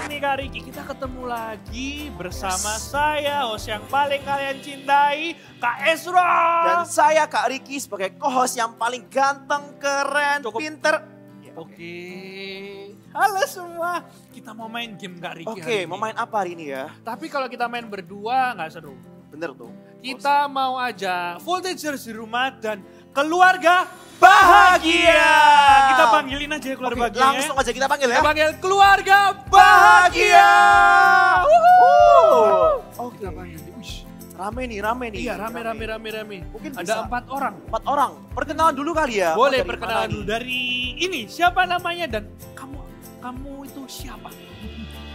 nih Kak Riki, kita ketemu lagi bersama saya, host yang paling kalian cintai, Kak Ezra. Dan saya Kak Riki sebagai co-host yang paling ganteng, keren, pinter. Ya, Oke. Halo semua, kita mau main game Kak Riki. Oke, mau main apa hari ini ya? Tapi kalau kita main berdua nggak seru. Bener tuh. Kita mau ajak voltagers di rumah dan keluarga bahagia. Kita panggilin aja keluarga Oke, bahagia. langsung aja kita panggil ya. Kita panggil keluarga bahagia. Oke. Kita panggil. Uish. Rame nih. Iya, rame. Mungkin ada bisa 4 orang. 4 orang. Perkenalan dulu kali ya. Boleh Dari perkenalan mana dulu nih? dari ini. Siapa namanya dan kamu itu siapa?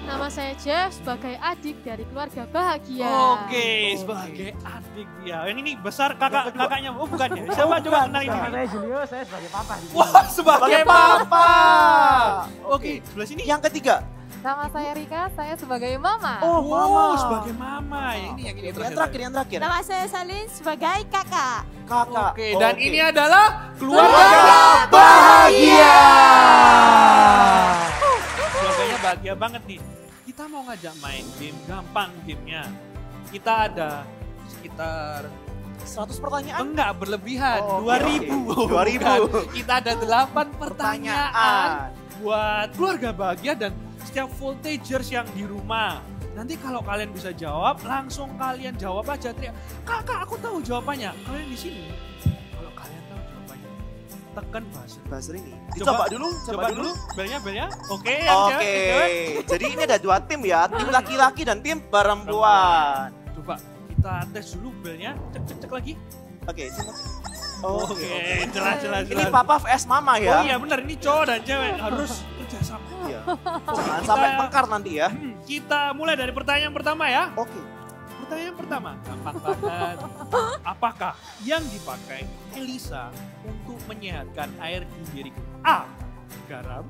Nama saya Jeff sebagai adik dari keluarga bahagia. Oke, sebagai adik dia. Yang ini besar kakaknya. Oh, bukan ya. Siapa coba kenalin diri? Saya Julio, saya sebagai papa. Wah, sebagai papa. Oke, sebelah sini. Yang ketiga. Nama saya Rika, saya sebagai mama. Oh, mama. Sebagai mama. Yang ini Yang terakhir. Nama saya Salin sebagai kakak. Kakak. Oke, dan ini adalah keluarga bahagia. Keluarganya bahagia banget nih. Kita mau ngajak main game, gampang gamenya. Kita ada sekitar 100 pertanyaan. enggak berlebihan, Oh, 2000. oke. 2000. Bukan. Kita ada 8 pertanyaan buat keluarga bahagia dan setiap voltagers yang di rumah. Nanti kalau kalian bisa jawab, langsung kalian jawab aja. Teriak, kakak aku tahu jawabannya. Kalian di sini. Kalau kalian tahu jawabannya, tekan buzzer. ini. Coba dulu. Belnya. Oke, yang Oke, cewek. jadi ini ada 2 tim ya, tim laki-laki dan tim perempuan. Coba kita tes dulu belnya. Cek lagi. Oke, Oke, jelas. Ini papa vs mama Oh ya. iya benar, ini cowok dan cewek harus kerjasama. Iya. Jangan sampai tengkar nanti ya. Kita mulai dari pertanyaan pertama ya. Oke. Pertanyaan pertama, gampang banget. Apakah yang dipakai Elisa untuk menyehatkan air di diriku? A. Garam.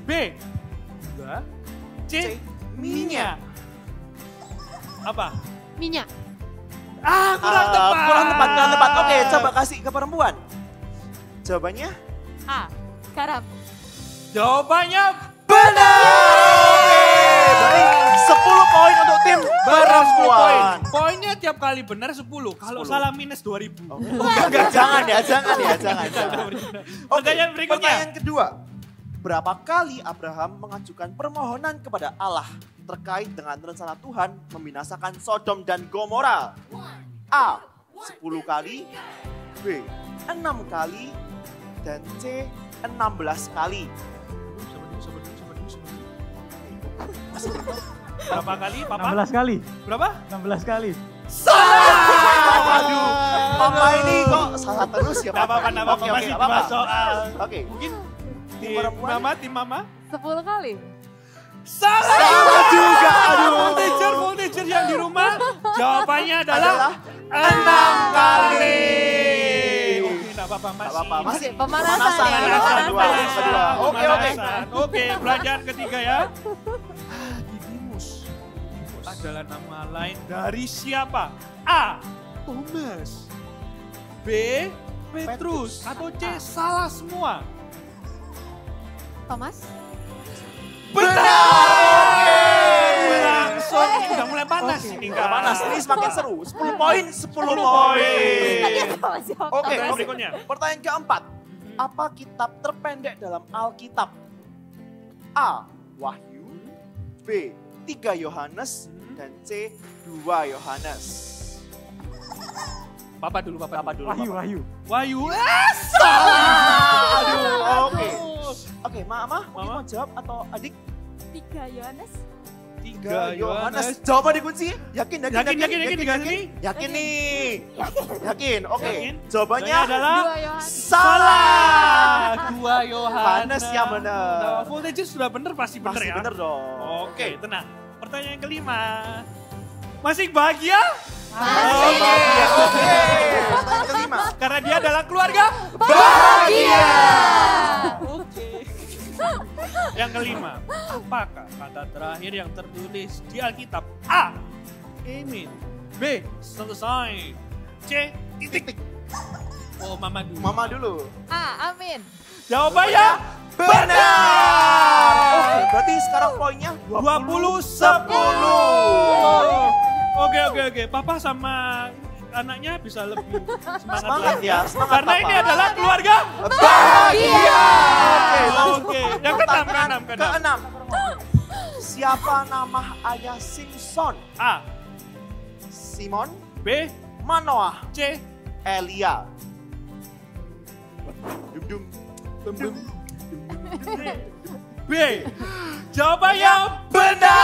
B. Gula. C. Minyak. Apa? Minyak. Kurang tepat. Kurang tepat. Oke, coba kasih ke perempuan. Jawabannya A. Garam. Jawabannya benar. Oke, berarti 10 poin untuk tim benar 10 poin. perempuan. Poinnya tiap kali benar 10. Kalau 10. salah minus 2000. Enggak, jangan. Oke, Pertanyaan berikutnya. Pertanyaan kedua. Berapa kali Abraham mengajukan permohonan kepada Allah terkait dengan rencana Tuhan membinasakan Sodom dan Gomora? A. 10 kali, B. 6 kali, dan C. 16 kali. Berapa kali, Papa? 16 kali. Berapa? 16 kali. Aduh, Papa ini kok salah terus ya Gak Papa? apa-apa, Oke, masih apa-apa. dua soal. Oke, Mungkin tim tim perempuan. tim mama. 10 kali. Salah. Salah juga, aduh. Voltager yang di rumah, jawabannya adalah 6 kali. Oke, gak apa-apa, Nggak apa-apa, masih Pemanasan ya, pemanasan. pemanasan. Kedua. Oke. Oke, pelajaran ketiga ya. Didymus adalah nama lain dari siapa? A. Thomas. B. Petrus. Atau C. Salah semua. Thomas. Benar! Langsung, udah mulai panas ini. Nggak panas, ini semakin seru. 10 poin, 10 10 poin. Oke, Pertanyaan berikutnya. Pertanyaan keempat. Apa kitab terpendek dalam Alkitab? A. Wahyu. B. 3 Yohanes. Dan C. 2 Yohanes. Papa dulu. Wahyu. Wahyu. Salah. Aduh, oke, Mama mau jawab atau adik? 3 Yohanes. 3 Yohanes. Jawaban dikunci? Yakin Yakin nih? Yakin nih. Yakin. Oke. Yakin? Jawabannya Jawabannya adalah 2 Yohanes. salah. 2 Yohanes. yang benar. Nah, voltage sudah benar pasti benar Pasti ya. benar dong. Oke, tenang. Pertanyaan kelima. Masih bahagia? Bahagia. Oke. Pertanyaan kelima. Karena dia adalah keluarga Bahagia. Oke. Yang kelima, apakah kata terakhir yang tertulis di Alkitab? A. Amin. B. Selesai. C. Titik. Oh, Mama dulu. Mama dulu. A. Amin. Jawabannya Benar. Oke, Berarti sekarang poinnya 20-10. Oke. Papa sama anaknya bisa lebih semangat lagi. ya, semangat Karena Papa. ini adalah keluarga Bahagia. Oke. Yang keenam. Keenam. Siapa nama ayah Simpson? A, Simon, B, Manoah, C, Elia. Dum dum. B. Jawabannya benar.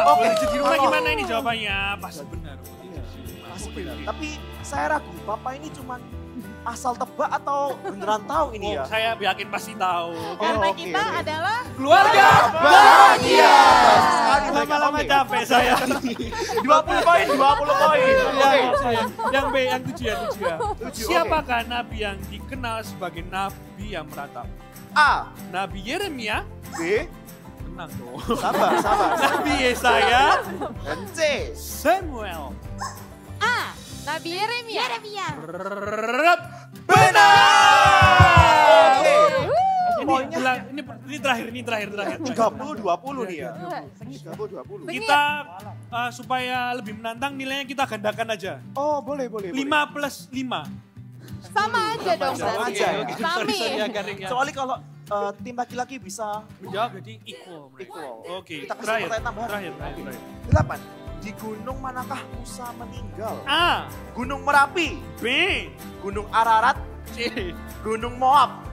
Oke, Jadi rumah Manoah. gimana ini jawabannya? Pasti benar. Masih benar. Tapi saya ragu, Bapak ini cuman asal tebak atau beneran tahu ini ya? Saya yakin pasti tahu. Karena oke, kita oke. adalah Keluarga Bahagia. Sekali mereka. Lama-lama Oke. capek saya. 20 poin, 20 poin. Oke. Yang B, yang 7 ya. Tujuh, Siapakah nabi yang dikenal sebagai nabi yang meratap? A, Nabi Yeremia, B, tenang dong. sabar. Nabi Yesaya, Dan C. Samuel. A. Nabi Yeremia. Benar. Oke. Poinnya Ini terakhir. 30-20 nih ya. 30-20. Kita supaya lebih menantang nilainya kita gandakan aja. Oh, boleh. 5 plus 5. Sama aja dong. Sama berarti. aja ya. Sami. Soalnya kalau tim laki-laki bisa Menjawab jadi equal mereka. equal. Oke, Kita kasih terakhir. pertanyaan tambahan. Terakhir. 8. Di gunung manakah Musa meninggal? A, Gunung Merapi, B, Gunung Ararat, C. Gunung Moab.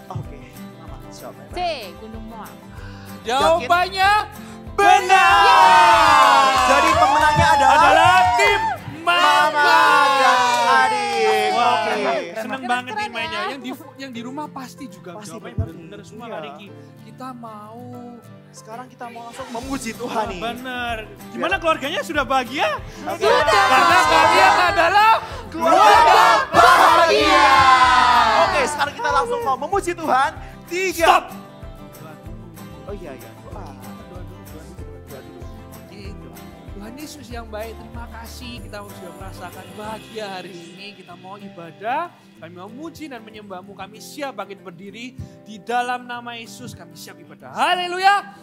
Oke, aman. Siapa C. Gunung Moab. Jawabannya benar. Jadi pemenangnya Adalah tim Mama Mama. dan Adik. Wah, Oke. seneng banget nih Keren mainnya. ya. Yang di rumah pasti juga Pasti jawabannya bener bener nih, semua iya. Kak Riki. Kita mau Sekarang kita mau langsung memuji Tuhan nih. bener. Gimana keluarganya sudah bahagia? Oke. Karena kalian adalah Keluarga bahagia. Oke, sekarang kita langsung mau memuji Tuhan. 3. stop. Oh iya. Doa. Gitu. Tuhan Yesus yang baik, terima kasih kita sudah merasakan bahagia hari ini. Kita mau ibadah, kami mau memuji dan menyembahmu. Kami siap bangkit berdiri di dalam nama Yesus. Kami siap ibadah. Haleluya.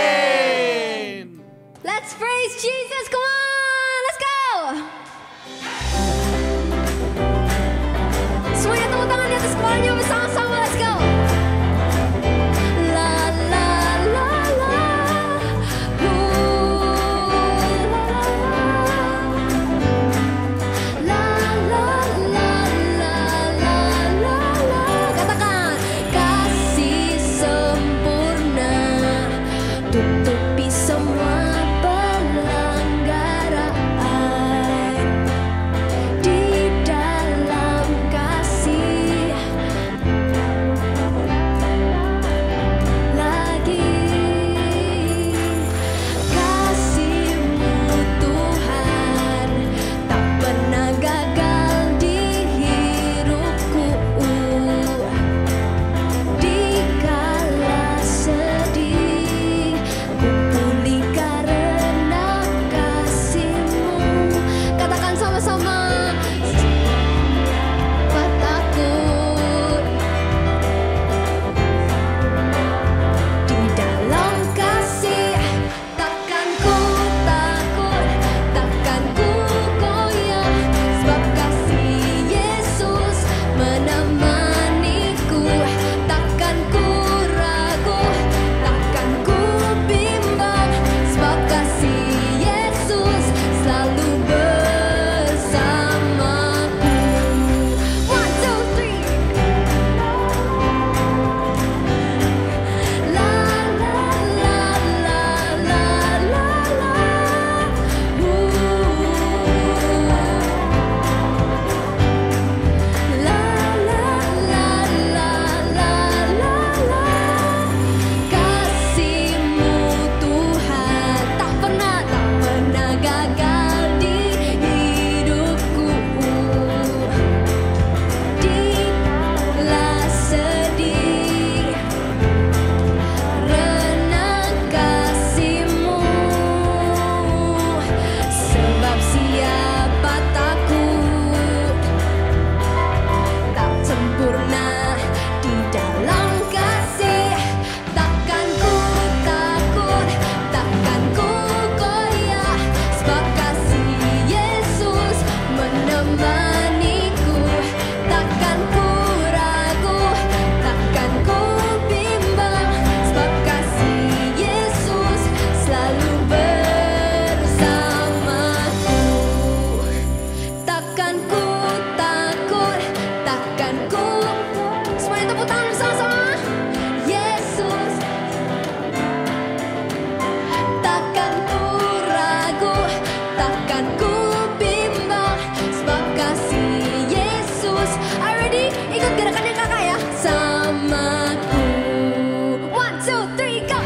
Amin. Let's praise Jesus. Come on, let's go. Semuanya tepuk tangan di atas kepalanya bersama-sama. Let's go. La la la la. La la la la la la la. Katakan kasih sempurna tutupi semua pelanggaran di dalam kasih lagi kasih-Mu Tuhan tak pernah gagal di hidupku dikala sedih ku pulih karena kasih-Mu. Katakan sama-sama, tak takut di dalam kasih, takkan ku takut, takkan ku goyah, sebab kasih Yesus menemaniku. Takkan ku ragu, takkan ku bimbang, sebab kasih Yesus selalu bersamaku. 1, 2, 3. La la la la la la la. La la takkanku. Semuanya tepuk tangan bersama-sama. Yesus. Takkan ku ragu, takkan ku bimbang, sebab kasih Yesus. Are you ready? Ikut gerakannya kakak ya. Samaku. 1, 2, 3, go.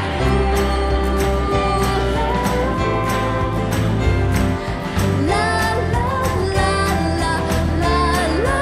La la la la la la la.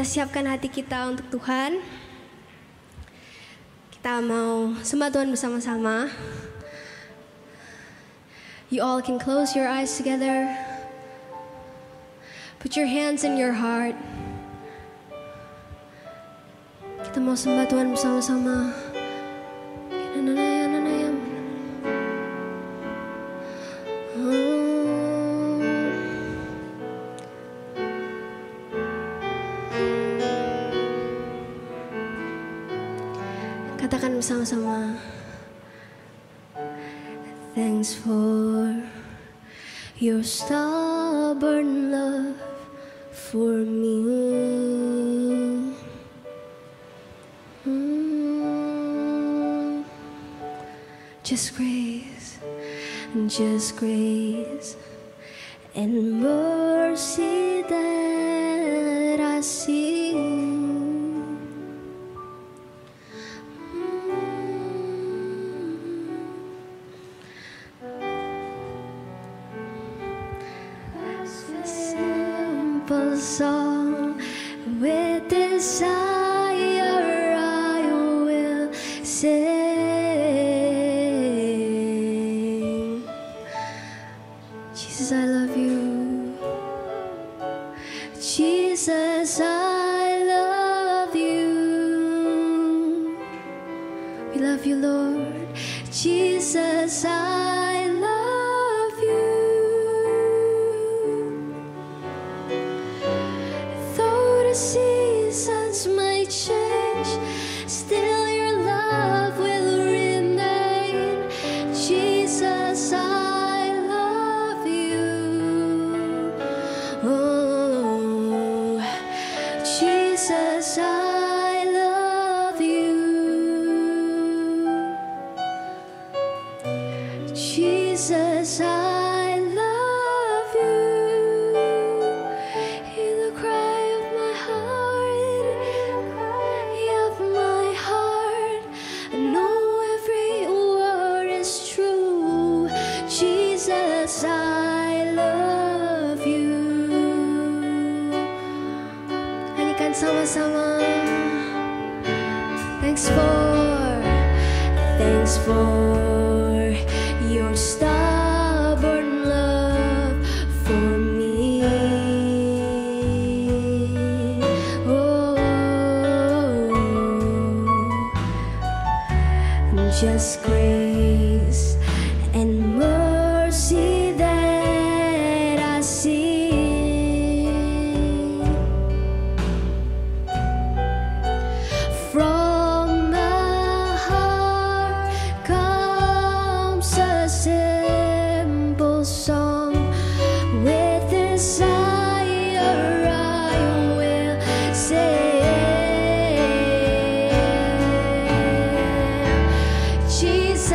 siapkan hati kita untuk Tuhan. Kita mau sembah Tuhan bersama-sama. You all can close your eyes together. Put your hands in your heart. Kita mau sembah Tuhan bersama-sama. Katakan bersama-sama. Thanks for your stubborn love for me. Just grace and mercy that I see. Simple song with desire I will sing. Jesus, I love you. Jesus, I love you. We love you, Lord. Jesus, I love you. Though the seasons might change, still your love will remain. Jesus, I love you. Oh, Jesus, I love you. Jesus, I love you. Hear the cry of my heart, of my heart. I know every word is true. Jesus, I love you. Nyanyikan sama-sama. Thanks for your stubborn love for me. Oh, just grace and mercy that I see. From my heart comes a simple song with desire I will sing. Jesus,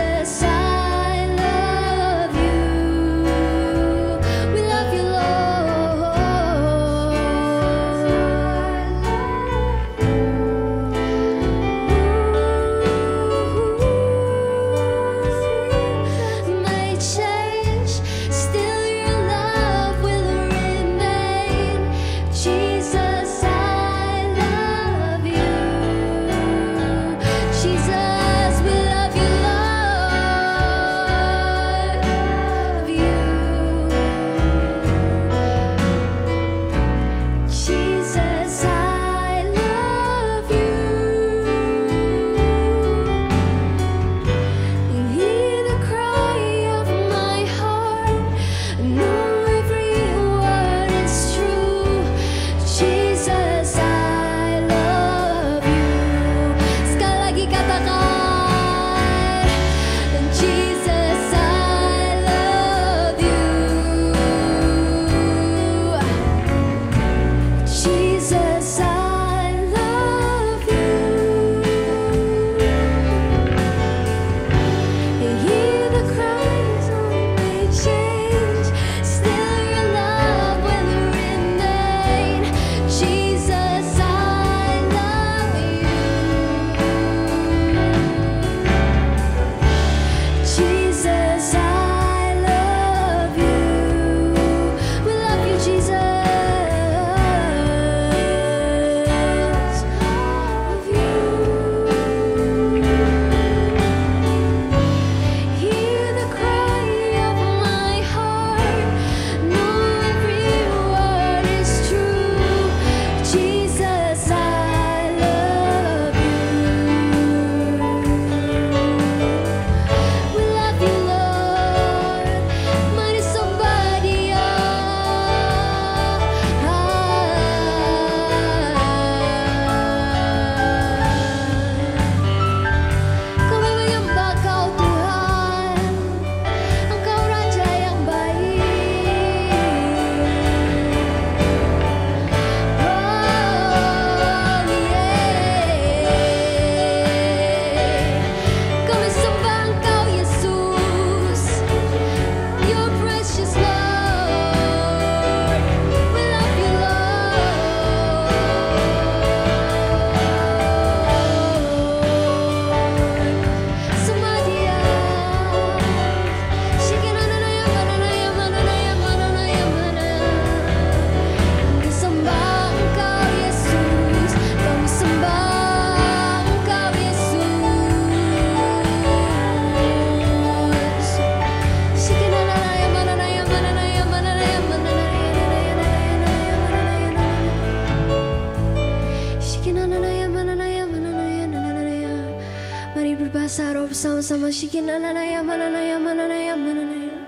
berbahasa roh bersama-sama. Shikina nanaya mananaya mananaya mananaya.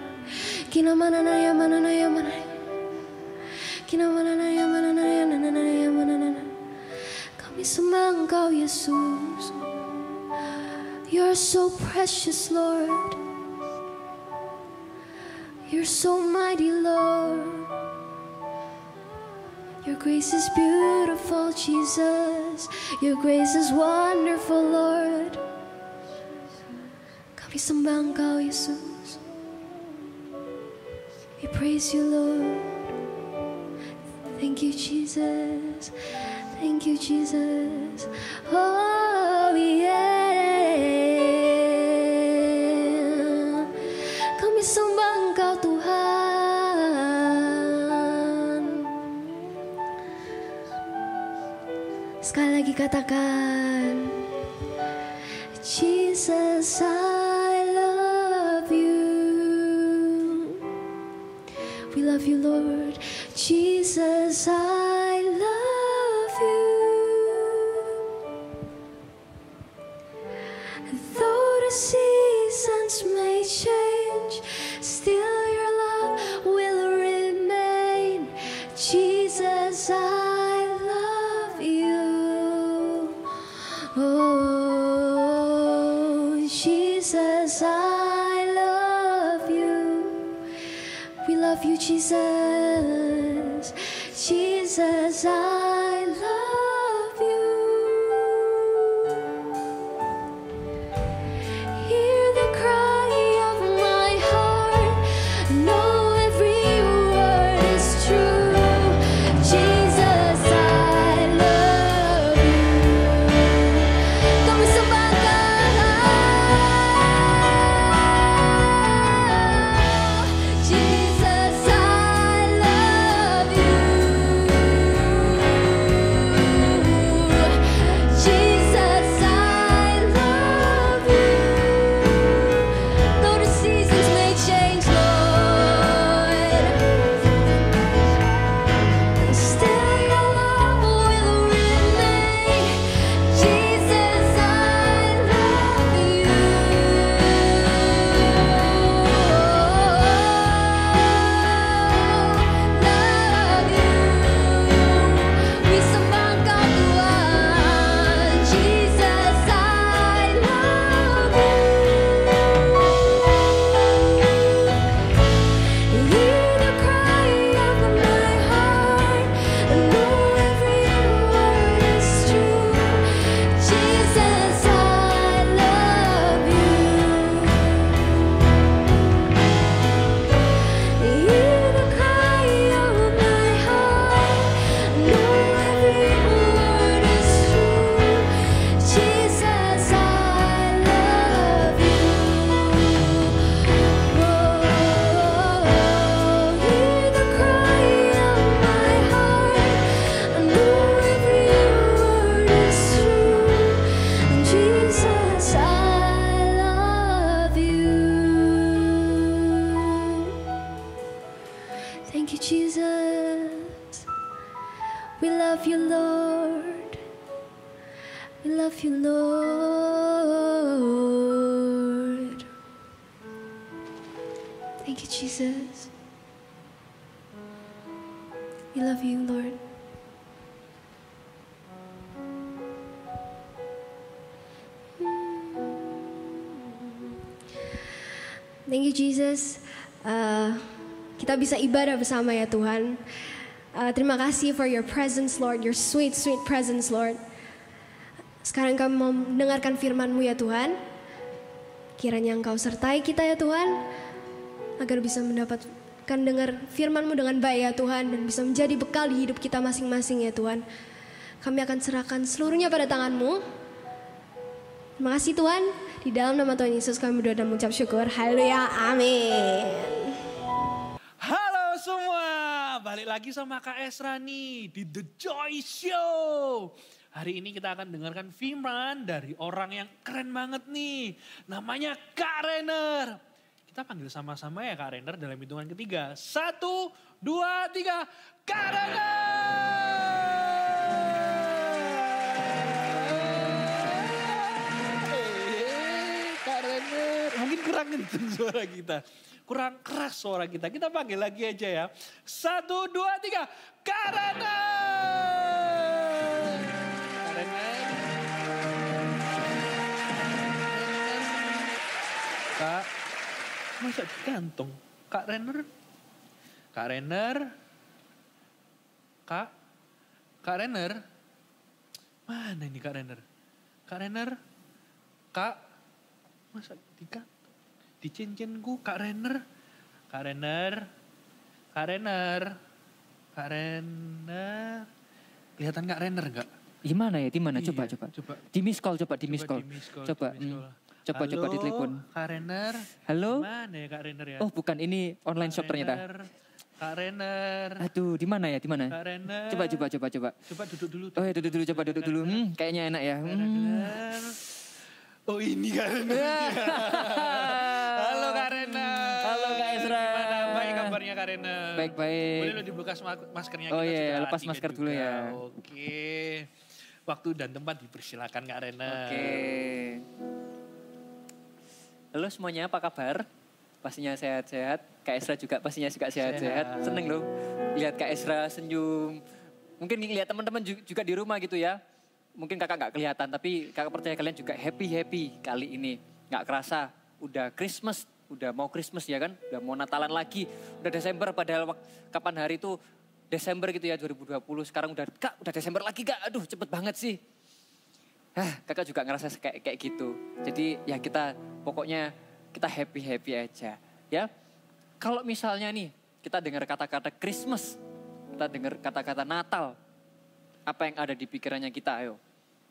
Kina mananaya mananaya mananaya. Kina mananaya mananaya nananaya mananaya. Kami sembah Engkau Yesus. You're so precious, Lord. You're so mighty, Lord. Your grace is beautiful, Jesus. Your grace is wonderful, Lord. Kami sembah Engkau, Yesus. We praise you, Lord. Thank you, Jesus. Thank you, Jesus. Oh, yeah. Kami sembah Engkau, Tuhan. Sekali lagi katakan, Jesus, I love you. We love you, Lord. Jesus, I love you. Though the seasons may change, still your love will remain. Jesus, I love you. Oh, Jesus, I love you. We love you, Jesus. Jesus, I love you. Hear the cry of my heart. Know every word is true. Jesus, I love you. Kami sembah Engkau. Jesus, I love you. Jesus, I love you. Though the seasons may change, Lord, still your love will remain. Jesus, I love you. Love you. We sembah Engkau, Tuhan. Jesus, I love you. Hear the cry of my heart. I know every word is true. Jesus, I love you. Hear the cry of my heart. I know every word is true. Jesus, I love you. Hear the cry of my heart. I know every word is true. Jesus, I love you. Thank you, Jesus. We love you, Lord. We love you, Lord. Thank you, Jesus. We love you, Lord. Thank you, Jesus. Kita bisa ibadah bersama ya Tuhan. Terima kasih for your presence, Lord. Your sweet, sweet presence, Lord. Sekarang kami mau mendengarkan firman-Mu ya Tuhan. Kiranya Engkau sertai kita ya Tuhan, agar bisa mendapatkan dengar firman-Mu dengan baik ya Tuhan, dan bisa menjadi bekal di hidup kita masing-masing ya Tuhan. Kami akan serahkan seluruhnya pada tangan-Mu. Terima kasih Tuhan. Di dalam nama Tuhan Yesus kami berdoa dan mengucap syukur. Haleluya. Amin. Halo semua, balik lagi sama Kak Esra nih di The Joy Show. Hari ini kita akan dengarkan firman dari orang yang keren banget nih. Namanya Kak Rainer. Kita panggil sama-sama ya Kak Rainer dalam hitungan ketiga. 1, 2, 3, Kak Rainer! kurang kenceng suara kita. Kurang keras suara kita. Kita panggil lagi aja ya. 1, 2, 3. Karena. Kak, masa di kantong? Kak Renner. Kak Renner. Kak Renner. Mana ini Kak Renner? Kak Renner. Kak, masa di kantong? Di cincinku Kak Renner. Kak Renner. Kak Renner. Kak Renner. Kelihatan Kak Renner enggak? Gimana ya? Di mana? Iya, Coba. Di miss call, coba di miss call. Coba. Coba ditelepon. Kak Renner. Halo? Mana ya Kak Renner ya? Oh, bukan, ini online shop ternyata. Kak Renner. Aduh, di mana ya? Di mana? Kak Renner. Coba. Coba duduk dulu. Oh, ya, duduk dulu, coba duduk dulu. Kayaknya enak ya. Kak Renner. Oh, ini Kak Renner. Halo Kak Renner. Halo Kak Ezra. Gimana? Baik kabarnya Kak Renner? Baik. Boleh lo dibuka maskernya Oh kita iya, sudah lepas latih masker juga. dulu ya. Oke. Waktu dan tempat dipersilakan Kak Renner. Oke. Halo semuanya, apa kabar? Pastinya sehat-sehat. Kak Ezra juga pastinya juga sehat-sehat. Seneng loh lihat Kak Ezra senyum. Mungkin lihat teman-teman juga di rumah gitu ya. Mungkin kakak gak kelihatan, tapi kakak percaya kalian juga happy kali ini. Gak kerasa, udah Christmas, udah mau Christmas ya kan. Udah mau Natalan lagi, udah Desember padahal kapan hari itu Desember gitu ya 2020. Sekarang udah Desember lagi Kak, aduh cepet banget sih. Kakak juga ngerasa kayak gitu. Jadi ya kita pokoknya kita happy aja ya. Kalau misalnya nih kita dengar kata-kata Christmas, kita dengar kata-kata Natal, apa yang ada di pikirannya kita? Ayo,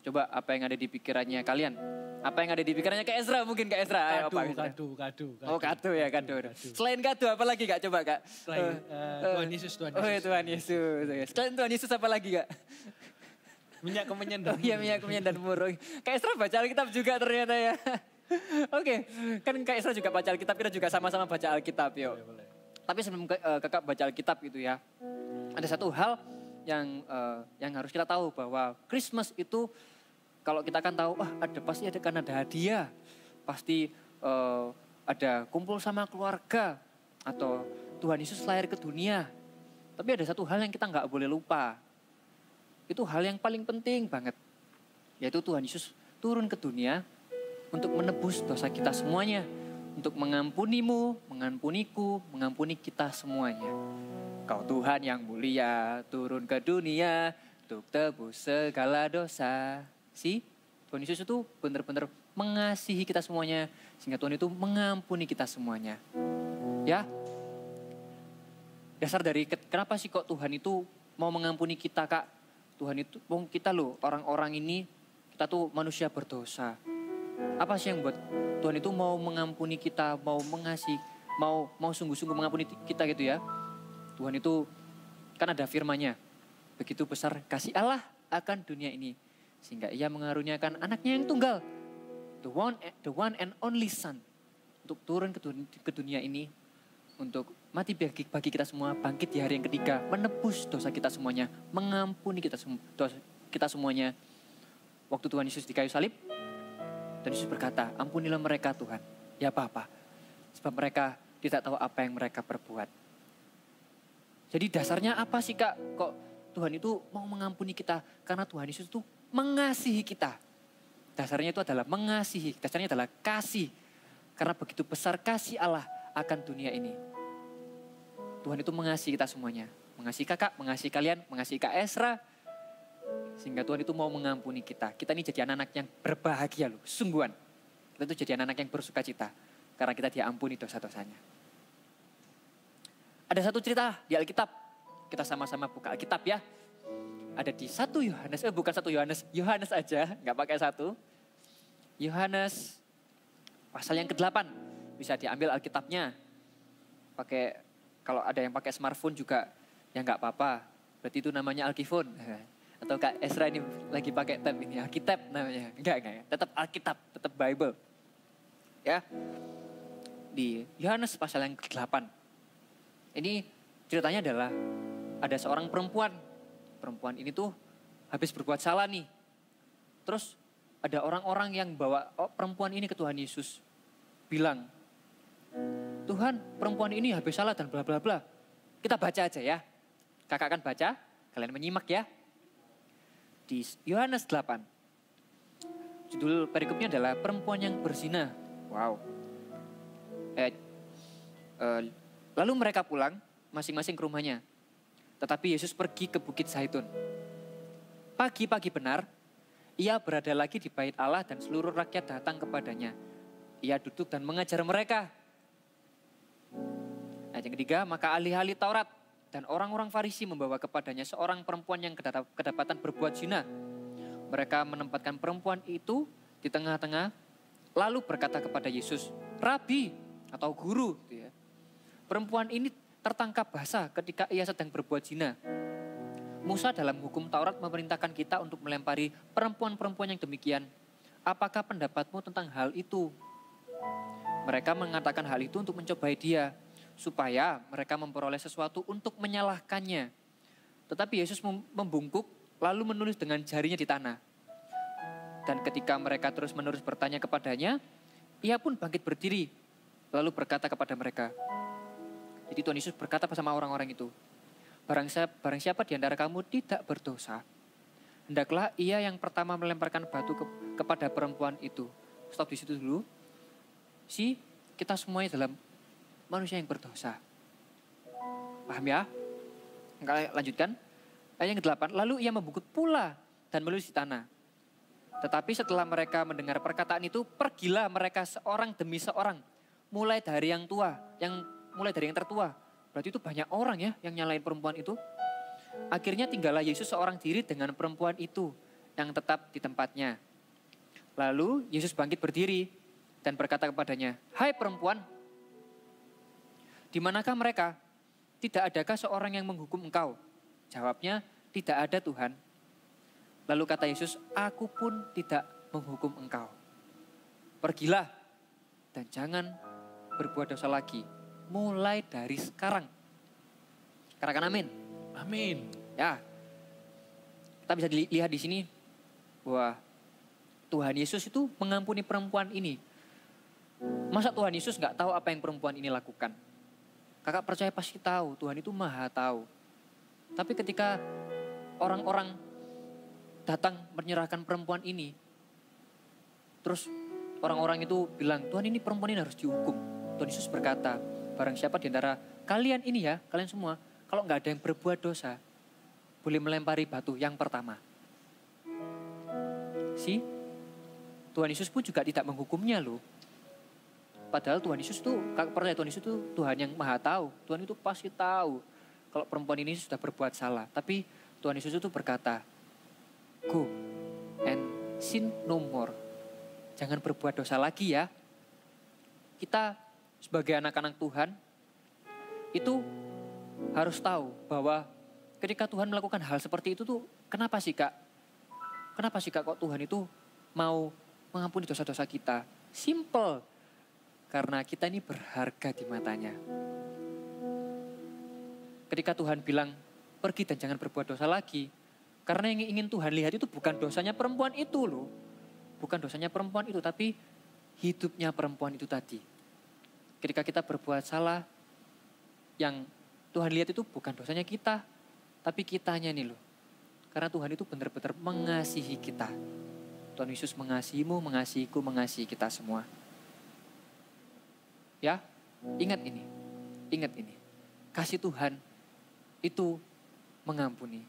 coba apa yang ada di pikirannya kalian? Apa yang ada di pikirannya Kak Ezra? Mungkin Kak Ezra. Ayo, Kado. Oh kado ya kado. Selain kado apa lagi Kak? Coba Kak. Selain Tuhan Yesus. Oh ya Tuhan Yesus. Selain Tuhan Yesus apa lagi Kak? Minyak kemenyan dan Oh iya, minyak kemenyan dan murung. Kak Ezra baca Alkitab juga ternyata ya. Oke, kan Kak Ezra juga baca Alkitab, kita juga sama-sama baca Alkitab yuk. Boleh. Tapi sebelum kakak baca Alkitab gitu ya, ada satu hal yang harus kita tahu bahwa Christmas itu kalau kita kan tahu, pasti ada hadiah, pasti ada kumpul sama keluarga atau Tuhan Yesus lahir ke dunia. Tapi ada satu hal yang kita nggak boleh lupa. Itu hal yang paling penting banget. Yaitu Tuhan Yesus turun ke dunia untuk menebus dosa kita semuanya. Untuk mengampunimu, mengampuniku, mengampuni kita semuanya. Kau Tuhan yang mulia turun ke dunia untuk tebus segala dosa. Tuhan Yesus itu benar-benar mengasihi kita semuanya. Sehingga Tuhan itu mengampuni kita semuanya. Ya. Dasar dari kenapa sih kok Tuhan itu mau mengampuni kita Kak? Tuhan itu, kita loh orang-orang ini, kita tuh manusia berdosa. Apa sih yang buat Tuhan itu mau mengampuni kita, mau mengasihi, mau sungguh-sungguh mengampuni kita gitu ya. Tuhan itu kan ada firman-Nya. Begitu besar kasih Allah akan dunia ini. Sehingga ia mengaruniakan anaknya yang tunggal. The one and only son. Untuk turun ke dunia ini. Untuk mati bagi kita semua, bangkit di hari yang ketiga, menebus dosa kita semuanya, mengampuni kita semuanya. Waktu Tuhan Yesus di kayu salib, Tuhan Yesus berkata, ampunilah mereka Tuhan, ya apa-apa. Sebab mereka tidak tahu apa yang mereka perbuat. Jadi dasarnya apa sih Kak? Kok Tuhan itu mau mengampuni kita? Karena Tuhan Yesus itu mengasihi kita. Dasarnya itu adalah mengasihi, dasarnya adalah kasih. Karena begitu besar kasih Allah akan dunia ini. Tuhan itu mengasihi kita semuanya. Mengasihi kakak, mengasihi kalian, mengasihi Kak Ezra. Sehingga Tuhan itu mau mengampuni kita. Kita ini jadi anak-anak yang berbahagia loh, sungguhan. Kita itu jadi anak-anak yang bersuka cita. Karena kita diampuni dosa-dosanya. Ada satu cerita di Alkitab. Kita sama-sama buka Alkitab ya. Ada di 1 Yohanes, bukan 1 Yohanes. Yohanes aja, gak pakai 1. Yohanes pasal yang ke-8. Bisa diambil Alkitabnya. Kalau ada yang pakai smartphone juga ya nggak apa-apa. Berarti itu namanya Alkifon. Atau Kak Ezra ini lagi pakai tab ini Alkitab namanya. Enggak. Tetap Alkitab, tetap Bible. Ya. Di Yohanes pasal yang ke-8. Ini ceritanya adalah ada seorang perempuan. Perempuan ini tuh habis berbuat salah nih. Terus ada orang-orang yang bawa perempuan ini ke Tuhan Yesus. Bilang, Tuhan perempuan ini habis salah dan bla bla bla. Kita baca aja ya. Kakak akan baca, kalian menyimak ya. Di Yohanes 8. Judul perikopnya adalah perempuan yang berzina. Wow. Lalu mereka pulang masing-masing ke rumahnya. Tetapi Yesus pergi ke Bukit Zaitun. Pagi-pagi benar, ia berada lagi di bait Allah dan seluruh rakyat datang kepadanya. Ia duduk dan mengajar mereka. Ayat yang ketiga, maka ahli-ahli Taurat dan orang-orang Farisi membawa kepadanya seorang perempuan yang kedapatan berbuat zina. Mereka menempatkan perempuan itu di tengah-tengah, lalu berkata kepada Yesus, Rabi atau guru. Perempuan ini tertangkap basah ketika ia sedang berbuat zina. Musa dalam hukum Taurat memerintahkan kita untuk melempari perempuan-perempuan yang demikian. Apakah pendapatmu tentang hal itu? Mereka mengatakan hal itu untuk mencobai dia, supaya mereka memperoleh sesuatu untuk menyalahkannya. Tetapi Yesus membungkuk lalu menulis dengan jarinya di tanah. Dan ketika mereka terus-menerus bertanya kepadanya, ia pun bangkit berdiri lalu berkata kepada mereka. Jadi Tuhan Yesus berkata bersama orang-orang itu, barang siapa di antara kamu tidak berdosa, hendaklah ia yang pertama melemparkan batu kepada perempuan itu. Stop di situ dulu. Kita semuanya dalam manusia yang berdosa. Paham ya? Lanjutkan. Ayat yang ke-8. Lalu ia membungkuk pula dan menulis di tanah. Tetapi setelah mereka mendengar perkataan itu, pergilah mereka seorang demi seorang. Mulai dari yang tertua. Berarti itu banyak orang ya yang nyalain perempuan itu. Akhirnya tinggallah Yesus seorang diri dengan perempuan itu yang tetap di tempatnya. Lalu Yesus bangkit berdiri dan berkata kepadanya, hai perempuan, di manakah mereka? Tidak adakah seorang yang menghukum engkau? Jawabnya, tidak ada Tuhan. Lalu kata Yesus, aku pun tidak menghukum engkau. Pergilah dan jangan berbuat dosa lagi. Mulai dari sekarang. Katakan amin. Amin. Ya, kita bisa lihat di sini bahwa Tuhan Yesus itu mengampuni perempuan ini. Masa Tuhan Yesus nggak tahu apa yang perempuan ini lakukan? Kakak percaya pasti tahu, Tuhan itu maha tahu. Tapi ketika orang-orang datang menyerahkan perempuan ini, terus orang-orang itu bilang, Tuhan ini perempuan ini harus dihukum. Tuhan Yesus berkata, barang siapa di antara kalian ini ya, kalian semua, kalau nggak ada yang berbuat dosa, boleh melempari batu yang pertama. Tuhan Yesus pun juga tidak menghukumnya loh. Padahal Tuhan Yesus tuh, kakak percaya Tuhan Yesus tuh Tuhan yang maha tahu. Tuhan itu pasti tahu kalau perempuan ini sudah berbuat salah. Tapi Tuhan Yesus itu berkata, go and sin no more. Jangan berbuat dosa lagi ya. Kita sebagai anak-anak Tuhan itu harus tahu bahwa ketika Tuhan melakukan hal seperti itu tuh kenapa sih kak? Kenapa sih kak kok Tuhan itu mau mengampuni dosa-dosa kita? Simple. Karena kita ini berharga di matanya. Ketika Tuhan bilang, pergi dan jangan berbuat dosa lagi. Karena yang ingin Tuhan lihat itu bukan dosanya perempuan itu loh. Bukan dosanya perempuan itu, tapi hidupnya perempuan itu tadi. Ketika kita berbuat salah, yang Tuhan lihat itu bukan dosanya kita, tapi kitanya nih loh. Karena Tuhan itu benar-benar mengasihi kita. Tuhan Yesus mengasihimu, mengasihiku, mengasihi kita semua. Ya, ingat ini. Kasih Tuhan itu mengampuni.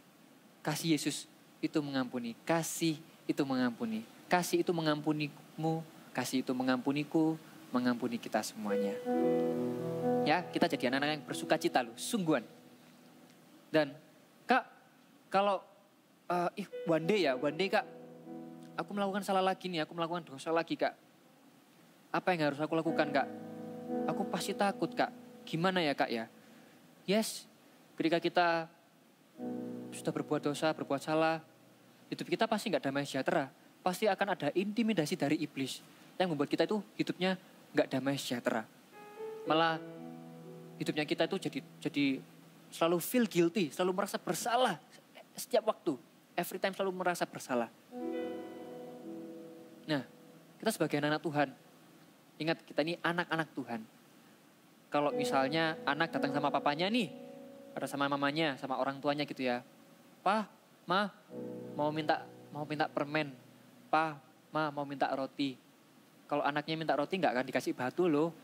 Kasih Yesus itu mengampuni. Kasih itu mengampuni. Kasih itu mengampunimu, kasih itu mengampuniku, mengampuni kita semuanya. Ya, kita jadi anak-anak yang bersuka cita loh, sungguhan. Dan kak, kalau one day kak, aku melakukan salah lagi nih, aku melakukan dosa lagi kak. Apa yang harus aku lakukan kak? Aku pasti takut kak. Gimana ya kak ya? Yes, ketika kita sudah berbuat dosa, berbuat salah, hidup kita pasti gak damai sejahtera. Pasti akan ada intimidasi dari iblis yang membuat kita itu hidupnya gak damai sejahtera. Malah hidupnya kita itu jadi selalu feel guilty, selalu merasa bersalah setiap waktu. Every time selalu merasa bersalah. Nah, kita sebagai anak-anak Tuhan, ingat kita ini anak-anak Tuhan. kalau misalnya anak datang sama papanya nih, ada sama mamanya, sama orang tuanya gitu ya. Pa, ma, mau minta permen. Pa, ma, mau minta roti. Kalau anaknya minta roti nggak akan dikasih batu loh.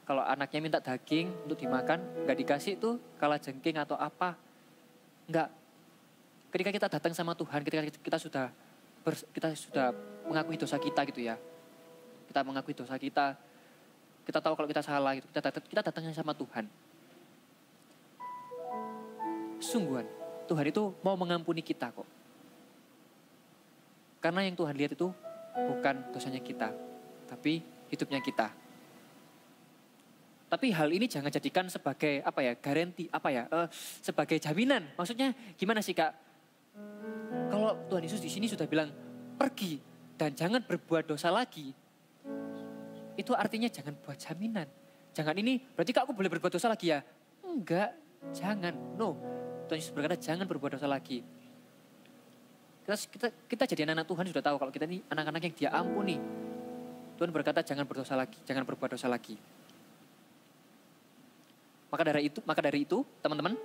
Kalau anaknya minta daging untuk dimakan, nggak dikasih tuh kala jengking atau apa. Nggak. Ketika kita datang sama Tuhan, ketika kita sudah mengakui dosa kita gitu ya. Kita mengakui dosa kita tahu kalau kita salah gitu. Kita datangnya sama Tuhan. Sungguhan, Tuhan itu mau mengampuni kita kok. Karena yang Tuhan lihat itu bukan dosanya kita, tapi hidupnya kita. Tapi hal ini jangan jadikan sebagai garansi, sebagai jaminan. Maksudnya gimana sih Kak? Kalau Tuhan Yesus di sini sudah bilang pergi dan jangan berbuat dosa lagi, itu artinya jangan buat jaminan. Jangan ini berarti Kak aku boleh berbuat dosa lagi ya? Enggak, jangan. No, Tuhan Yesus berkata jangan berbuat dosa lagi. Kita jadi anak-anak Tuhan sudah tahu kalau kita ini anak-anak yang Dia ampuni. Tuhan berkata jangan berdosa lagi, jangan berbuat dosa lagi. Maka dari itu, teman-teman,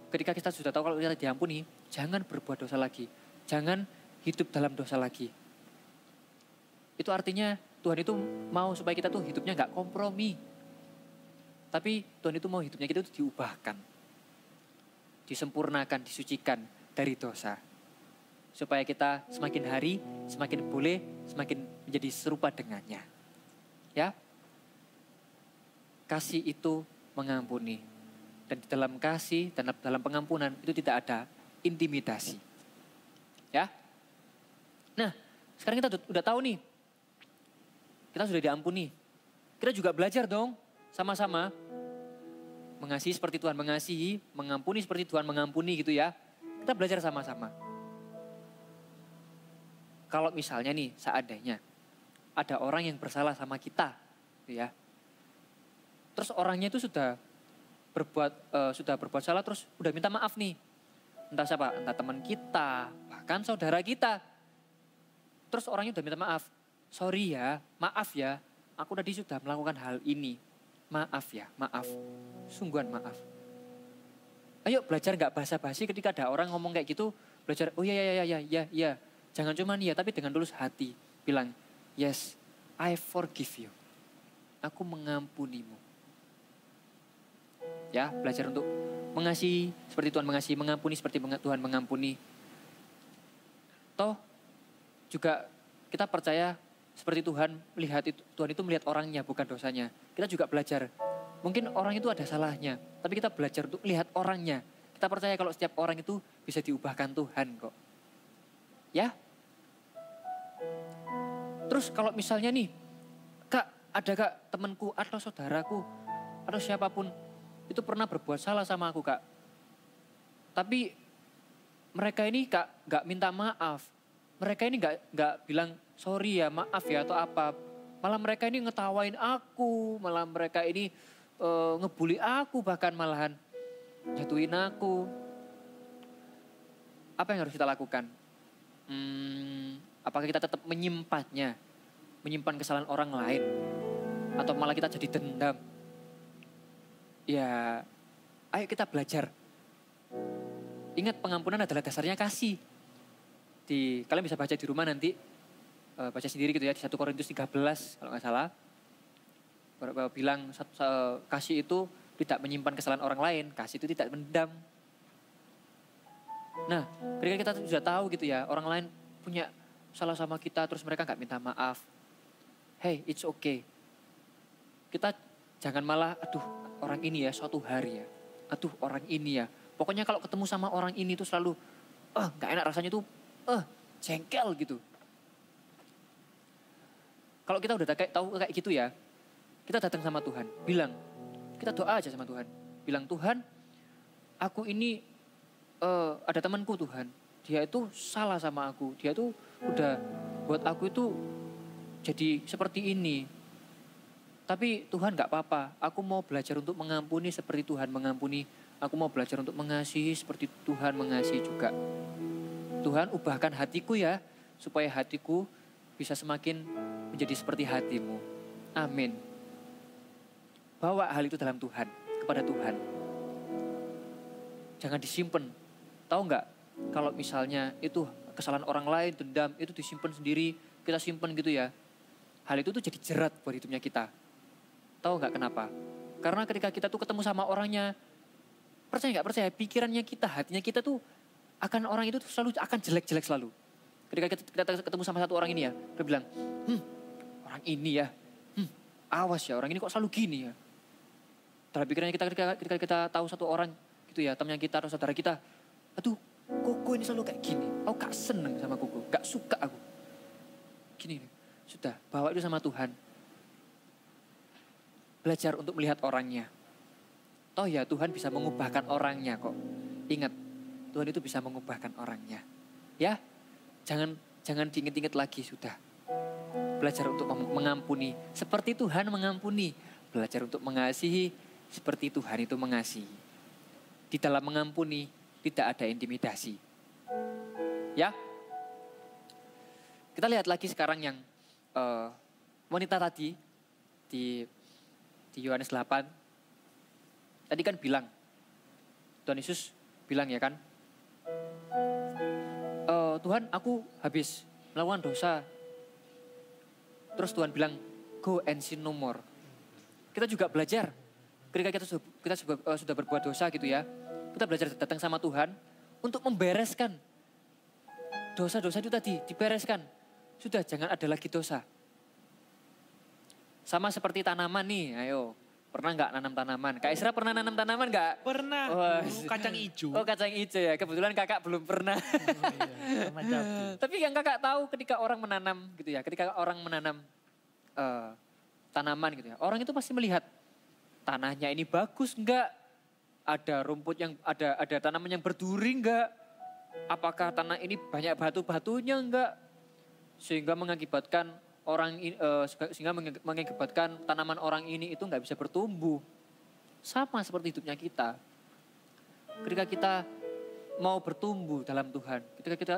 ketika kita sudah tahu kalau kita diampuni, jangan berbuat dosa lagi. Jangan hidup dalam dosa lagi. Itu artinya Tuhan itu mau supaya kita tuh hidupnya gak kompromi. Tapi Tuhan itu mau hidupnya kita itu diubahkan. Disempurnakan, disucikan dari dosa. Supaya kita semakin hari, semakin boleh, semakin menjadi serupa dengannya. Ya. Kasih itu mengampuni. Dan di dalam kasih dan dalam pengampunan itu tidak ada intimidasi. Ya. Nah, sekarang kita udah tahu nih. Kita sudah diampuni. Kita juga belajar dong sama-sama. Mengasihi seperti Tuhan mengasihi, mengampuni seperti Tuhan mengampuni gitu ya. Kita belajar sama-sama. Kalau misalnya nih seandainya ada orang yang bersalah sama kita gitu ya. Terus orangnya itu sudah berbuat salah terus udah minta maaf nih. Entah siapa, entah teman kita, bahkan saudara kita. Terus orangnya udah minta maaf. Sorry ya, maaf ya, aku tadi sudah melakukan hal ini. Maaf ya, maaf. Sungguhan maaf. Ayo belajar gak basa-basi ketika ada orang ngomong kayak gitu. Belajar, oh ya. Jangan cuma ya, tapi dengan tulus hati. Bilang, yes, I forgive you. Aku mengampunimu. Ya, belajar untuk mengasihi seperti Tuhan mengasihi, mengampuni seperti Tuhan mengampuni. Toh juga kita percaya seperti Tuhan melihat itu, Tuhan itu melihat orangnya bukan dosanya. Kita juga belajar. Mungkin orang itu ada salahnya, tapi kita belajar untuk melihat orangnya. Kita percaya kalau setiap orang itu bisa diubahkan Tuhan kok. Ya. Terus kalau misalnya nih, ada temanku atau saudaraku atau siapapun itu pernah berbuat salah sama aku Kak. Tapi mereka ini Kak gak minta maaf. Mereka ini gak bilang sorry ya maaf ya atau apa. Malah mereka ini ngetawain aku. Malah mereka ini ngebully aku bahkan malahan jatuhin aku. Apa yang harus kita lakukan? Apakah kita tetap menyimpannya? Menyimpan kesalahan orang lain? Atau malah kita jadi dendam? Ya, ayo kita belajar. Ingat pengampunan adalah dasarnya kasih. Kalian bisa baca di rumah nanti. Baca sendiri gitu ya. Di 1 Korintus 13 kalau gak salah. Bilang kasih itu tidak menyimpan kesalahan orang lain. Kasih itu tidak mendam. Nah, ketika kita sudah tahu gitu ya. Orang lain punya salah sama kita. Terus mereka gak minta maaf. Hey, it's okay. Kita jangan malah, orang ini ya suatu hari ya. Orang ini ya. Pokoknya kalau ketemu sama orang ini tuh selalu, gak enak rasanya tuh, jengkel gitu. Kalau kita udah tahu kayak gitu ya, kita datang sama Tuhan. Bilang, kita doa aja sama Tuhan. Bilang, Tuhan, aku ini ada temanku Tuhan. Dia itu salah sama aku. Dia tuh udah buat aku itu jadi seperti ini. Tapi Tuhan gak apa-apa, aku mau belajar untuk mengampuni seperti Tuhan mengampuni. Aku mau belajar untuk mengasihi seperti Tuhan mengasihi juga. Tuhan ubahkan hatiku ya, supaya hatiku bisa semakin menjadi seperti hatimu. Amin. bawa hal itu dalam Tuhan, kepada Tuhan. Jangan disimpan. Tahu nggak? Kalau misalnya itu kesalahan orang lain, dendam, itu disimpan sendiri, kita simpan gitu ya. Hal itu tuh jadi jerat buat hidupnya kita. Tahu nggak kenapa? Karena ketika kita tuh ketemu sama orangnya, percaya nggak percaya, pikirannya kita, hatinya kita tuh akan orang itu tuh selalu akan jelek-jelek selalu. Ketika kita ketemu sama satu orang ini ya, kita bilang, orang ini ya, awas ya, orang ini kok selalu gini ya. Dalam pikirannya kita ketika kita tahu satu orang gitu ya, temannya kita atau saudara kita, aduh, Koko ini selalu kayak gini. Aku gak seneng sama Koko, gak suka aku. Gini, sudah bawa itu sama Tuhan. Belajar untuk melihat orangnya. Toh ya Tuhan bisa mengubahkan orangnya kok. Ingat, Tuhan itu bisa mengubahkan orangnya. Ya, jangan diinget-inget lagi sudah. Belajar untuk mengampuni seperti Tuhan mengampuni. Belajar untuk mengasihi seperti Tuhan itu mengasihi. Di dalam mengampuni tidak ada intimidasi. Ya. Kita lihat lagi sekarang yang wanita tadi di Yohanes 8. Tadi kan bilang, Tuhan Yesus bilang ya kan, Tuhan aku habis melakukan dosa. Terus Tuhan bilang, go and sin no more. Kita juga belajar, ketika kita sudah berbuat dosa gitu ya, kita belajar datang sama Tuhan untuk membereskan dosa-dosa itu tadi, dibereskan. Sudah jangan ada lagi dosa. Sama seperti tanaman nih, ayo. Pernah nggak nanam tanaman? Kak Isra pernah nanam tanaman nggak? Pernah, Oh, kacang hijau. Oh kacang hijau ya, kebetulan kakak belum pernah. Sama cabai. Tapi yang kakak tahu ketika orang menanam gitu ya, ketika orang menanam tanaman gitu ya, orang itu pasti melihat tanahnya ini bagus enggak, ada rumput yang ada tanaman yang berduri enggak, apakah tanah ini banyak batu-batunya enggak, sehingga mengakibatkan mengakibatkan tanaman orang ini itu enggak bisa bertumbuh. Sama seperti hidupnya kita. Ketika kita mau bertumbuh dalam Tuhan,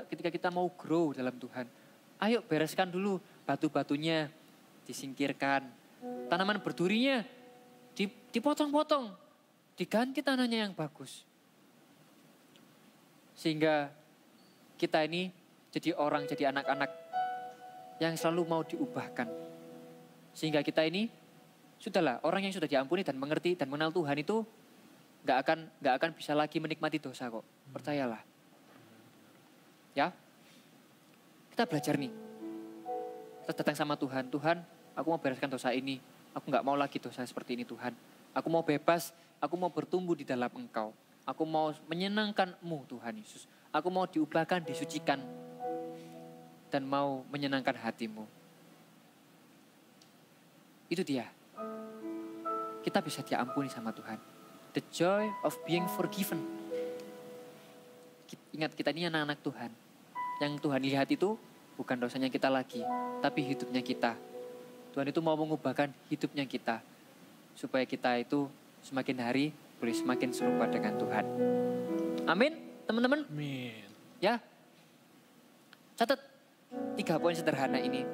ketika kita mau grow dalam Tuhan, ayo bereskan dulu batu-batunya, disingkirkan. Tanaman berdurinya dipotong-potong, diganti tanahnya yang bagus. Sehingga kita ini jadi anak-anak yang selalu mau diubahkan. Sehingga kita ini, sudahlah, orang yang sudah diampuni dan mengerti dan mengenal Tuhan itu gak akan bisa lagi menikmati dosa kok. Percayalah. Ya, kita belajar nih. Kita datang sama Tuhan, Tuhan aku mau bereskan dosa ini. Aku gak mau lagi dosa seperti ini Tuhan. Aku mau bebas, aku mau bertumbuh di dalam Engkau. Aku mau menyenangkan-Mu Tuhan Yesus. Aku mau diubahkan, disucikan. Dan mau menyenangkan hati-Mu. Itu dia. Kita bisa diampuni sama Tuhan. The joy of being forgiven. Ingat kita ini anak-anak Tuhan. Yang Tuhan lihat itu bukan dosanya kita lagi, tapi hidupnya kita. Tuhan itu mau mengubahkan hidupnya kita. Supaya kita itu semakin hari boleh semakin serupa dengan Tuhan. Amin, teman-teman. Amin. Ya, catat 3 poin sederhana ini.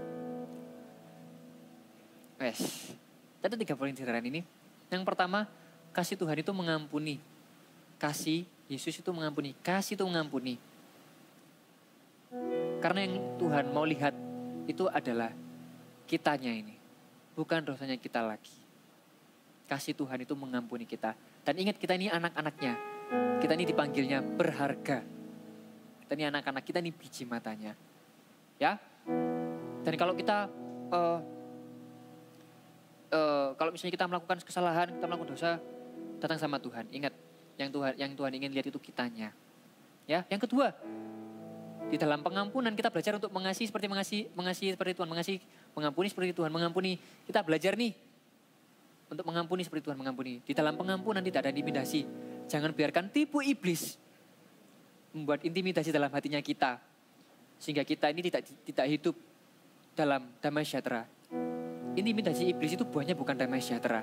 Catat 3 poin sederhana ini. Yang pertama, kasih Tuhan itu mengampuni. Kasih Yesus itu mengampuni. Kasih itu mengampuni. Karena yang Tuhan mau lihat itu adalah kitanya ini. Bukan dosanya kita lagi. Kasih Tuhan itu mengampuni kita. Dan ingat kita ini anak-anaknya. Kita ini dipanggilnya berharga. Kita ini anak-anak, kita ini biji matanya. Ya. Dan kalau kita kalau misalnya kita melakukan kesalahan, kita melakukan dosa, datang sama Tuhan. Ingat, yang Tuhan ingin lihat itu kitanya. Ya, yang kedua, di dalam pengampunan kita belajar untuk mengasihi seperti Tuhan mengasihi, mengampuni seperti Tuhan mengampuni. Kita belajar nih untuk mengampuni seperti Tuhan mengampuni. Di dalam pengampunan tidak ada intimidasi. Jangan biarkan tipu iblis membuat intimidasi dalam hatinya kita. Sehingga kita ini tidak hidup dalam damai sejahtera. Intimidasi iblis itu buahnya bukan damai sejahtera.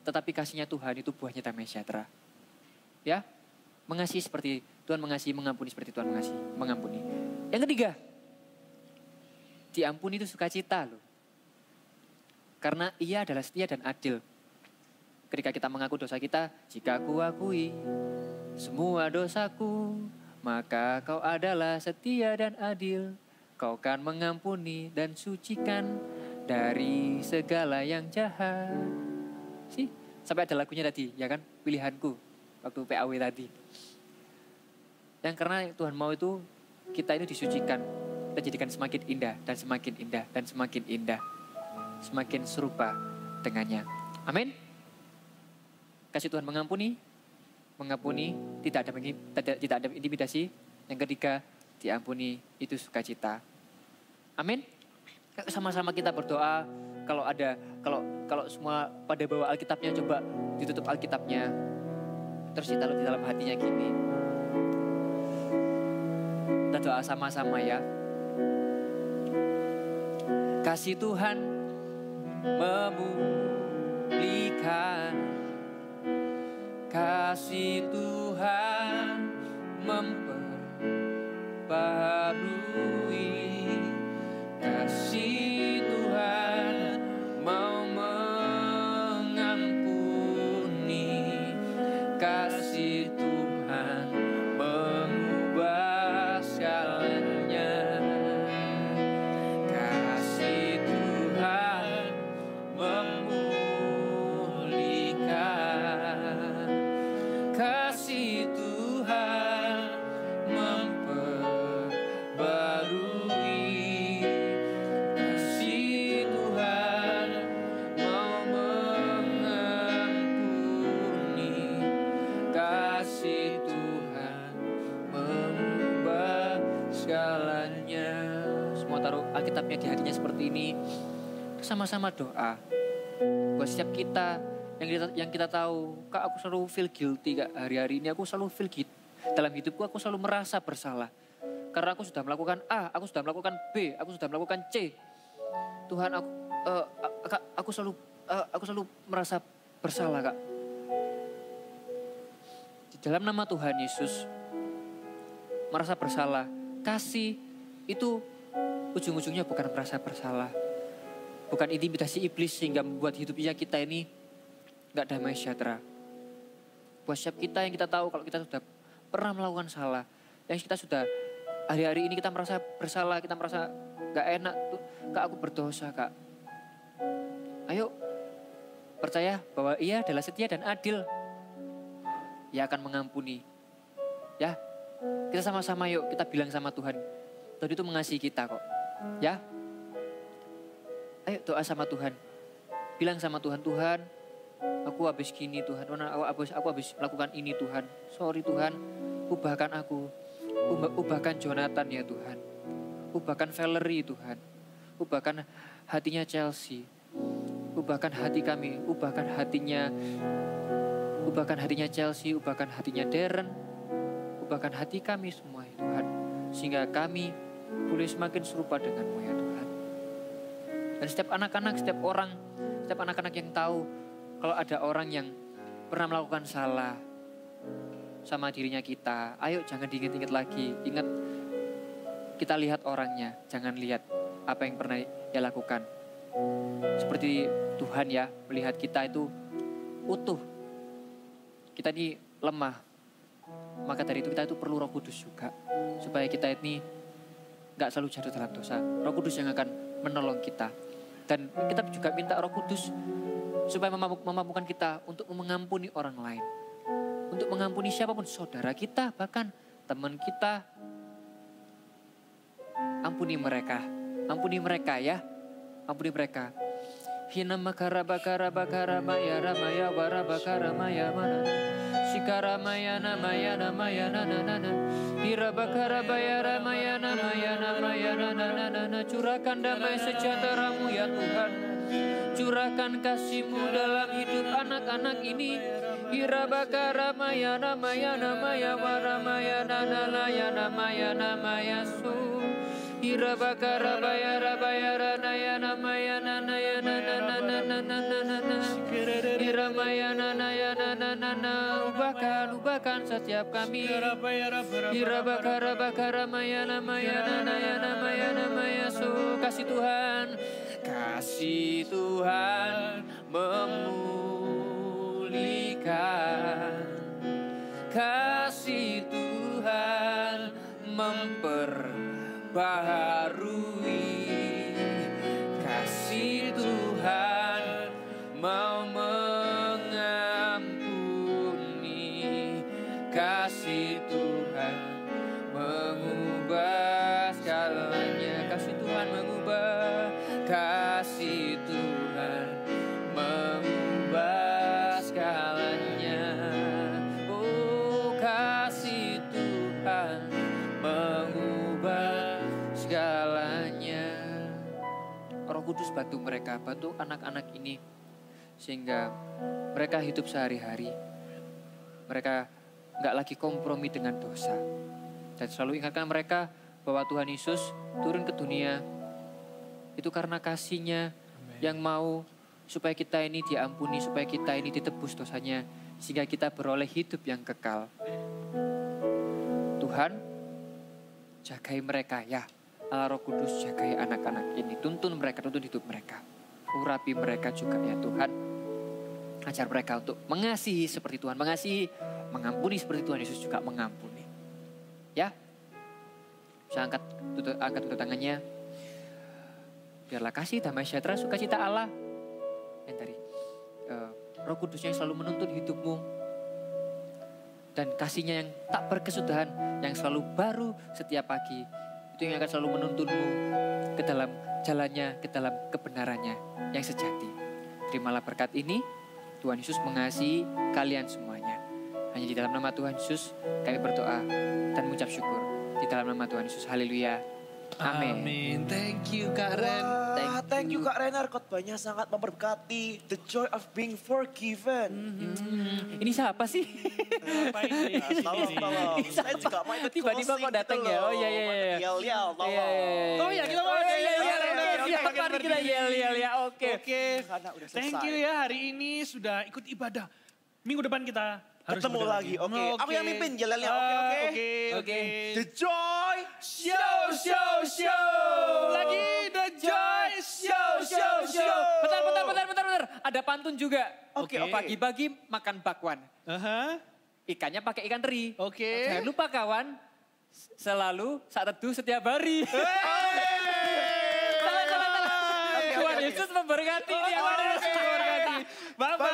Tetapi kasihnya Tuhan itu buahnya damai sejahtera. Ya, mengasihi seperti Tuhan mengasihi, mengampuni seperti Tuhan mengasihi, mengampuni. Yang ketiga, diampuni itu sukacita loh. Karena Ia adalah setia dan adil. ketika kita mengaku dosa kita, jika ku akui semua dosaku, maka kau adalah setia dan adil. Kau kan mengampuni dan sucikan dari segala yang jahat. Sih, sampai ada lagunya tadi, ya kan? Pilihanku, waktu PAW tadi. Yang karena Tuhan mau itu, kita ini disucikan. Kita jadikan semakin indah dan semakin indah dan semakin indah. Semakin serupa dengannya. Amin. Kasih Tuhan mengampuni, tidak ada intimidasi. Yang ketiga, diampuni, itu sukacita. Amin. Sama-sama kita berdoa. Kalau semua pada bawa Alkitabnya, coba ditutup Alkitabnya. Terus ditaruh di dalam hatinya gini. Kita doa sama-sama ya. Kasih Tuhan memulihkan, kasih Tuhan memperbarui, kasih Tuhan mau mengampuni, kasih Tuhan mengubah segalanya, kasih Tuhan memulihkan, kasih Tuhan memperbarui, kasih Tuhan mau mengampuni, kasih Tuhan mengubah segalanya. Semua taruh Alkitabnya di hatinya seperti ini. Sama-sama doa buat setiap kita yang kita tahu, Kak, aku selalu feel guilty, Kak. Hari-hari ini aku selalu feel guilty. Dalam hidupku aku selalu merasa bersalah. Karena aku sudah melakukan A, aku sudah melakukan B, aku sudah melakukan C. Tuhan, aku selalu merasa bersalah, Kak. Di dalam nama Tuhan Yesus, merasa bersalah, kasih itu ujung-ujungnya bukan merasa bersalah. Bukan intimidasi iblis sehingga membuat hidupnya kita ini gak damai sejahtera. Buat setiap kita yang kita tahu kalau kita sudah pernah melakukan salah, yang kita sudah hari-hari ini kita merasa bersalah, kita merasa gak enak, tuh, Kak, aku berdosa, Kak. Ayo percaya bahwa Ia adalah setia dan adil. Ia akan mengampuni. Ya, kita sama-sama yuk kita bilang sama Tuhan, Tuhan itu mengasihi kita kok. Ya, ayo doa sama Tuhan. Bilang sama Tuhan, Tuhan, aku habis gini Tuhan, aku habis melakukan ini Tuhan. Sorry Tuhan, ubahkan aku. Ubahkan Jonathan ya Tuhan. Ubahkan Valerie Tuhan. Ubahkan hatinya Chelsea. Ubahkan hati kami. Ubahkan hatinya Chelsea. Ubahkan hatinya Darren. Ubahkan hati kami semua ya Tuhan. Sehingga kami boleh semakin serupa denganmu ya Tuhan. Dan setiap anak-anak, setiap anak-anak yang tahu kalau ada orang yang pernah melakukan salah sama dirinya kita, ayo jangan diingat-ingat lagi. Ingat, kita lihat orangnya, jangan lihat apa yang pernah dia lakukan. Seperti Tuhan ya, melihat kita itu utuh. Kita ini lemah. Maka dari itu kita itu perlu Roh Kudus juga. Supaya kita ini gak selalu jatuh dalam dosa. Roh Kudus yang akan menolong kita. Dan kita juga minta Roh Kudus supaya memampukan kita untuk mengampuni orang lain. Untuk mengampuni siapapun, saudara kita, bahkan teman kita. Ampuni mereka ya. Ampuni mereka. Hina makara bakara bakara maya ramaya wara bakara maya mana. Sikara maya namaya namaya nanana. Hira bakara bayara maya namaya namaya nanana. Curahkan damai sejahtera-Mu ya Tuhan. Curahkan kasih-Mu dalam hidup anak-anak ini. Hira bakara maya namaya namaya wara maya nanana ya namaya namaya su. Hira bakara bayara bayara naya namaya nanaya nanana. Hira maya nanaya nanana. Ubahkan setiap kami. Hira bakara bakara maya namaya nanaya namaya namaya su. Kasih Tuhan memulihkan, Tuhan mengubah, kasih Tuhan mengubah segalanya. Oh, kasih Tuhan mengubah segalanya. Roh Kudus bantu mereka, bantu anak-anak ini sehingga mereka hidup sehari-hari. Mereka nggak lagi kompromi dengan dosa. Dan selalu ingatkan mereka bahwa Tuhan Yesus turun ke dunia itu karena kasih-Nya yang mau supaya kita ini diampuni, supaya kita ini ditebus dosanya, sehingga kita beroleh hidup yang kekal. Tuhan, jagai mereka ya. Allah Roh Kudus jagai anak-anak ini, tuntun mereka, tuntun hidup mereka. Urapi mereka juga ya Tuhan. Ajar mereka untuk mengasihi seperti Tuhan mengasihi, mengampuni seperti Tuhan Yesus juga mengampuni. Ya, bisa angkat kedua tangannya. Biarlah kasih, damai sejahtera, sukacita Allah yang dari Roh Kudusnya yang selalu menuntun hidupmu, dan kasih-Nya yang tak berkesudahan, yang selalu baru setiap pagi, itu yang akan selalu menuntunmu ke dalam jalannya, ke dalam kebenarannya yang sejati. Terimalah berkat ini. Tuhan Yesus mengasihi kalian semuanya. Hanya di dalam nama Tuhan Yesus kami berdoa dan mengucap syukur. Di dalam nama Tuhan Yesus, haleluya. Amin. Thank you Kak Ren. Thank you Kak Renner, khotbahnya sangat memberkati. The joy of being forgiven. Ini siapa sih? Ngapain sih? Tolong. Saya juga mau ikut Tiba-tiba closing kok datang gitu ya? loh. Oh iya. Yel-yel, tolong. Oh iya, kita mau ada Mari kita yel ya. Oke. Karena udah selesai. Thank you ya, hari ini sudah ikut ibadah. Minggu depan kita harus Ketemu ibadah lagi, oke. Aku yang mimpin, yel-yel ya, Oke. The joy Show. Lagi The Joy Show. Bentar. Ada pantun juga. Oke. Pagi-pagi makan bakwan. Aha. Ikannya pakai ikan teri. Oke. Jangan lupa kawan, selalu saat teduh setiap hari. Salah. Tuhan Yesus memberkati. Tuhan Yesus memberkati. Bye-bye.